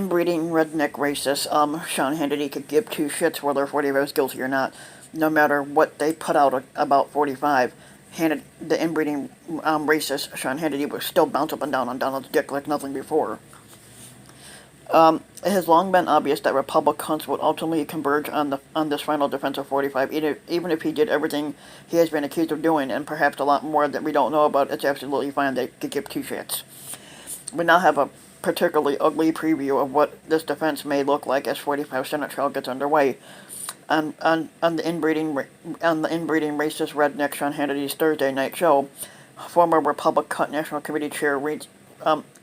inbreeding redneck racist, Sean Hannity could give two shits whether 45 is guilty or not. No matter what they put out about 45, the inbreeding racist Sean Hannity would still bounce up and down on Donald's dick like nothing before. It has long been obvious that Republicans would ultimately converge on this final defense of 45, even if he did everything he has been accused of doing, and perhaps a lot more that we don't know about. It's absolutely fine. They could give two shits. We now have a particularly ugly preview of what this defense may look like as 45 Senate trial gets underway. On the inbreeding racist redneck Sean Hannity's Thursday night show, former Republican National Committee Chair Reince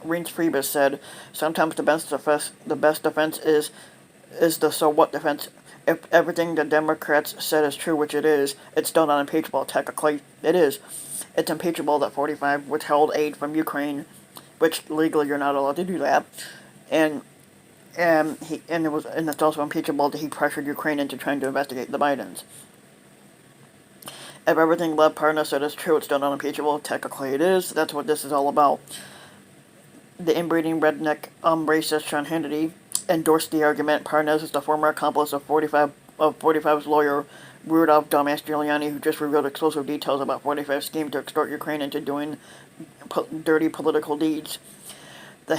Priebus said, "Sometimes the best defense is the so what defense. If everything the Democrats said is true, which it is, it's still not impeachable. Technically, it is. It's impeachable that 45 withheld aid from Ukraine, which legally you're not allowed to do that, and it's also impeachable that he pressured Ukraine into trying to investigate the Bidens. If everything Lev Parnas said is true, it's still not impeachable. Technically, it is. That's what this is all about." The inbreeding redneck racist Sean Hannity endorsed the argument. Parnas is the former accomplice of 45's lawyer Rudolph "Dumbass" Giuliani, who just revealed explosive details about 45's scheme to extort Ukraine into doing dirty political deeds. The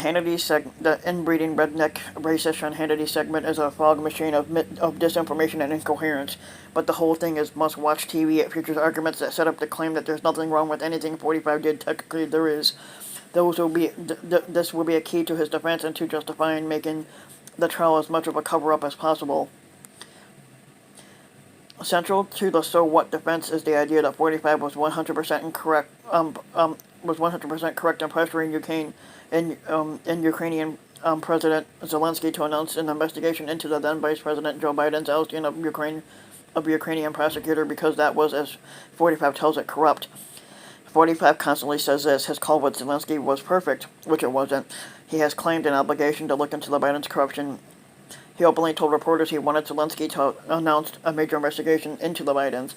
inbreeding redneck racist Sean Hannity segment is a fog machine of disinformation and incoherence, but the whole thing is must-watch TV. It features arguments that set up the claim that there's nothing wrong with anything 45 did. Technically, there is. This will be a key to his defense and to justifying making the trial as much of a cover-up as possible. Central to the so what defense is the idea that 45 was 100% incorrect. Was 100% correct in pressuring Ukrainian President Zelensky to announce an investigation into the then Vice President Joe Biden's ousting of Ukrainian prosecutor because that was, as 45 tells it, corrupt. 45 constantly says this. His call with Zelensky was perfect, which it wasn't. He has claimed an obligation to look into the Biden's corruption. He openly told reporters he wanted Zelensky to announce a major investigation into the Bidens.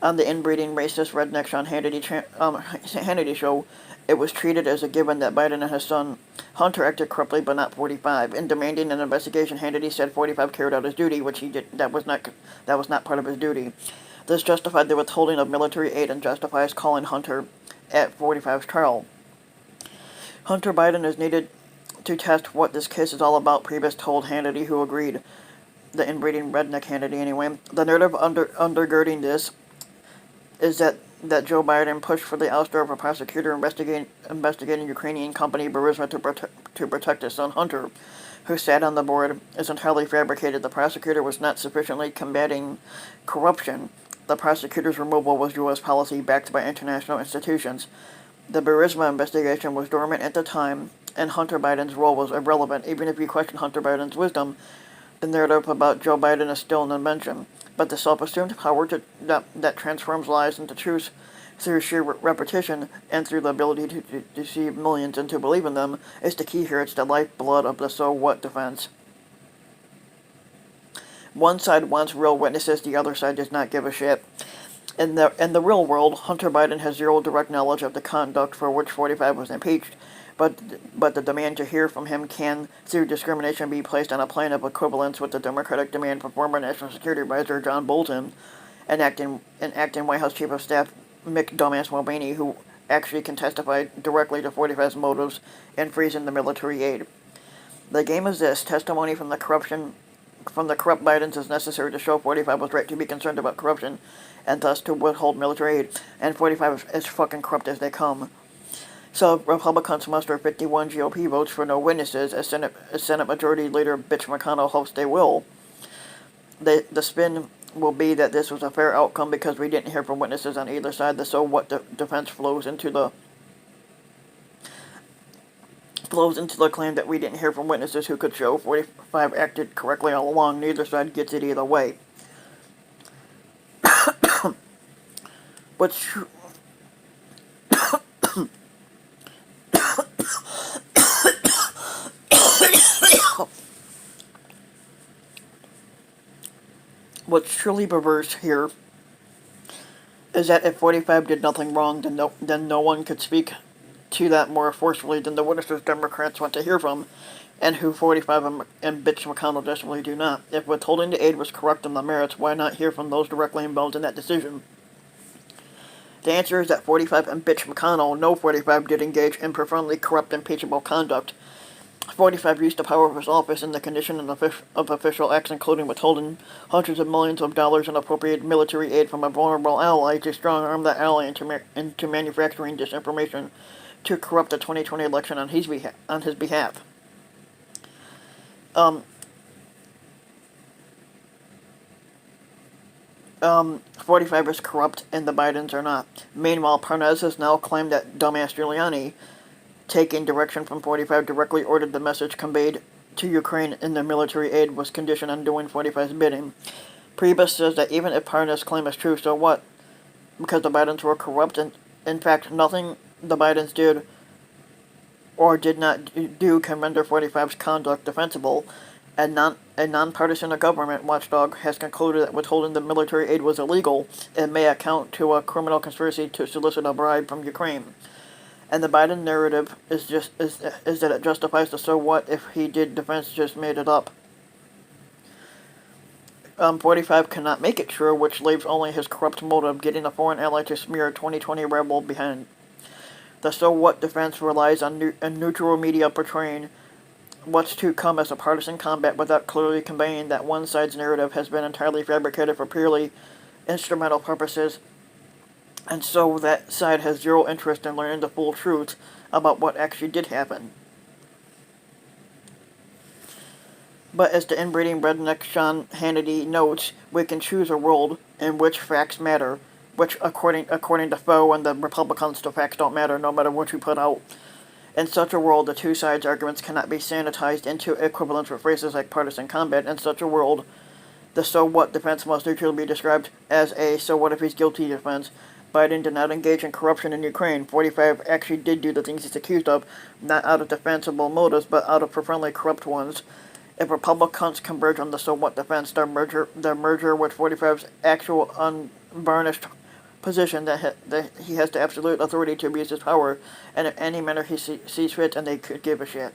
On the inbreeding racist redneck Sean Hannity show, it was treated as a given that Biden and his son Hunter acted corruptly, but not 45. In demanding an investigation, Hannity said 45 carried out his duty, which he did. That was not part of his duty. This justified the withholding of military aid and justifies calling Hunter at 45's trial. Hunter Biden is needed to test what this case is all about, Priebus told Hannity, who agreed. The inbreeding redneck Hannity, anyway. The narrative undergirding this is that Joe Biden pushed for the ouster of a prosecutor investigating Ukrainian company Burisma to protect his son Hunter, who sat on the board, is entirely fabricated. The prosecutor was not sufficiently combating corruption. The prosecutor's removal was U.S. policy backed by international institutions. The Burisma investigation was dormant at the time, and Hunter Biden's role was irrelevant. Even if you question Hunter Biden's wisdom, the narrative about Joe Biden is still an invention. But the self-assumed power that transforms lies into truth through sheer repetition and through the ability to deceive millions and to believe in them is the key here. It's the lifeblood of the so what defense. One side wants real witnesses, the other side does not give a shit. In the real world, Hunter Biden has zero direct knowledge of the conduct for which 45 was impeached, but the demand to hear from him can, through discrimination, be placed on a plane of equivalence with the Democratic demand for former National Security Advisor John Bolton and acting White House Chief of Staff Mick "Dumbass" Mulvaney, who actually can testify directly to 45's motives in freezing the military aid. The game is this: testimony from the corrupt Bidens is necessary to show 45 was right to be concerned about corruption, and thus to withhold military aid, and 45 is as fucking corrupt as they come. So Republicans muster 51 GOP votes for no witnesses, as Senate Majority Leader Mitch McConnell hopes they will. The spin will be that this was a fair outcome because we didn't hear from witnesses on either side. The so what defense flows into the claim that we didn't hear from witnesses who could show 45 acted correctly all along. Neither side gets it either way. What's truly perverse here is that if 45 did nothing wrong, then no one could speak to that more forcefully than the witnesses Democrats want to hear from, and who 45 and Mitch McConnell desperately do not. If withholding the aid was correct on the merits, why not hear from those directly involved in that decision? The answer is that 45 and Mitch McConnell know 45 did engage in profoundly corrupt, impeachable conduct. 45 used the power of his office and the condition of official acts, including withholding hundreds of millions of dollars in appropriated military aid from a vulnerable ally, to strong-arm that ally into manufacturing disinformation to corrupt the 2020 election on his behalf. 45 is corrupt and the Bidens are not. Meanwhile, Parnas has now claimed that dumbass Giuliani, taking direction from 45, directly ordered the message conveyed to Ukraine in the military aid was conditioned on doing 45's bidding. Priebus says that even if Parnas' claim is true, so what? Because the Bidens were corrupt, and in fact, nothing the Bidens did or did not do can render 45's conduct defensible. A nonpartisan government watchdog has concluded that withholding the military aid was illegal and may account to a criminal conspiracy to solicit a bribe from Ukraine. And the Biden narrative is that it justifies the so what if he did defense just made it up. 45 cannot make it true, which leaves only his corrupt motive, getting a foreign ally to smear a 2020 rebel behind. The so what defense relies on neutral media portraying what's to come as a partisan combat without clearly conveying that one side's narrative has been entirely fabricated for purely instrumental purposes, and so that side has zero interest in learning the full truth about what actually did happen. But as the inbreeding redneck Sean Hannity notes, we can choose a world in which facts matter, which according to Foe and the Republicans, the facts don't matter no matter what you put out. In such a world, the two sides' arguments cannot be sanitized into equivalence with phrases like partisan combat. In such a world, the so what defense must neutrally be described as a so what if he's guilty defense. Biden did not engage in corruption in Ukraine. 45 actually did do the things he's accused of, not out of defensible motives, but out of profoundly corrupt ones. If Republicans converge on the so what defense, their merger with 45's actual unvarnished position that he has the absolute authority to abuse his power, and in any manner he sees fit, and they could give a shit.